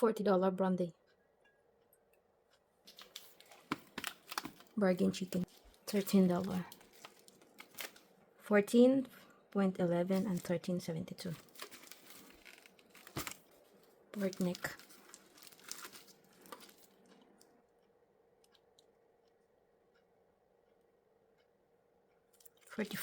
$40 brandy. Bargain chicken, $13. 14.11 and 13.72. Pork neck. $44.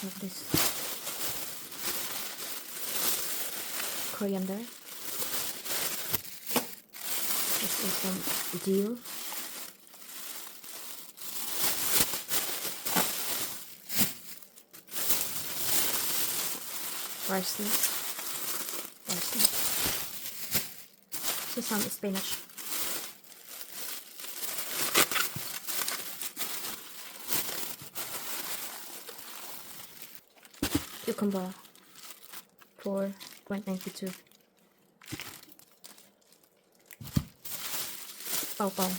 Of this coriander. This is some dill. Parsley. This is some spinach. Cucumber, 4.92. Pawpaw.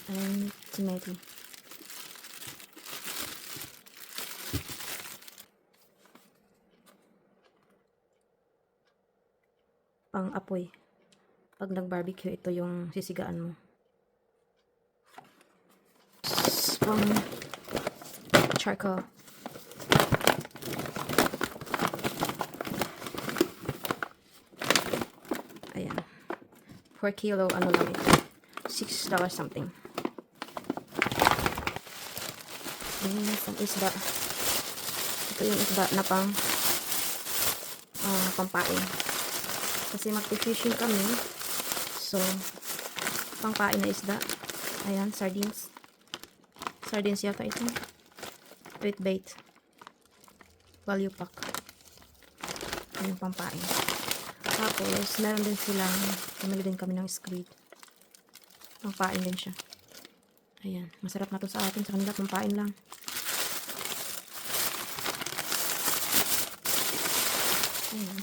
And tomato. Pang-apoy. Pag nag-barbecue, ito yung sisigaan mo. Pang charcoal. Ayan. 4 kilo, ano lang ito. $6 something. Ayan, isang isda. Ito yung isda na pampain. Kasi magpi-fishing kami. So, pangpain na isda. Ayan, sardines. Sardines yata ito. With bait. Value pack. Ayan, pangpain. Tapos, meron din silang, bumili din kami ng squid. Pangpain din siya. Ayan, masarap na to sa atin. Sa kanila, pangpain lang. Ayan.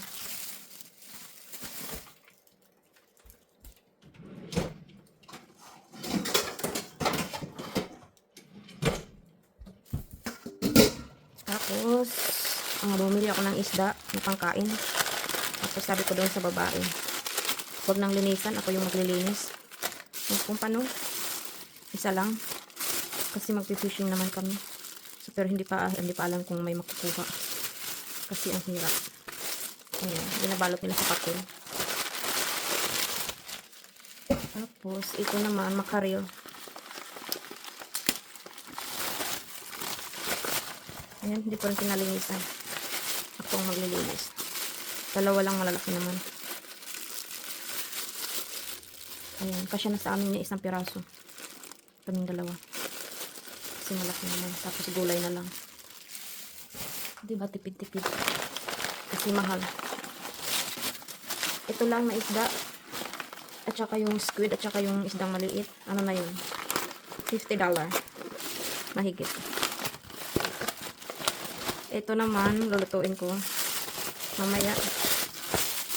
Tapos, bumili ako ng isda ng pangkain. Tapos sabi ko doon sa babae, huwag nang linisan, ako yung maglilinis. Kung paano, isa lang. Kasi magpi-fishing naman kami. So, pero hindi pa alam kung may makukuha. Kasi ang hirap. Ayan, binabalot nila sa papel. Tapos, ito naman, makaril. Ayan, hindi ko rin pinalinisan. Ako ang maglilinis. Dalawa lang, malalaki naman. Ayan, kasya na sa amin niya isang piraso. Kaming dalawa. Kasi malaki naman. Tapos gulay na lang. Diba, tipid-tipid. Kasi mahal. Ito lang na isda. At saka yung squid, at saka yung isdang maliit. Ano na yun? $50. Mahigit. Ito naman, lulutuin ko mamaya.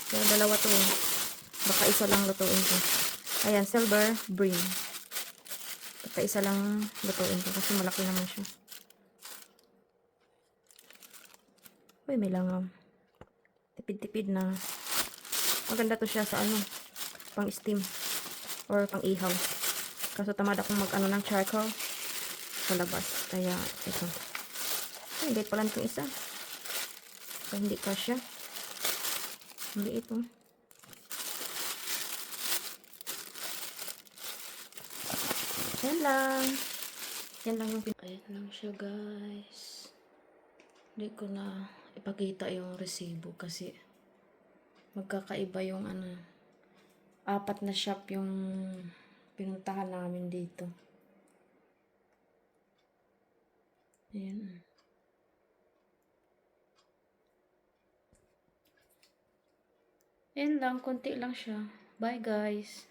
Kaya dalawa to eh. Baka isa lang lutuin ko. Ayan, silver bream. Baka isa lang lutuin ko kasi malaki naman siya. Uy, may langam. Tipid-tipid na. Maganda to siya sa ano, pang steam or pang ihaw. Kaso tamad akong mag-ano ng charcoal sa labas. Kaya ito. Ay, gayet pala itong isa. So, hindi kasya. Hindi ito. Yan lang. Yan lang yung ayan lang siya, guys. Hindi ko na ipakita yung resibo kasi magkakaiba yung ano. 4 na shop yung pinuntahan namin dito. Ayan. Ayan lang, konti lang siya. Bye guys.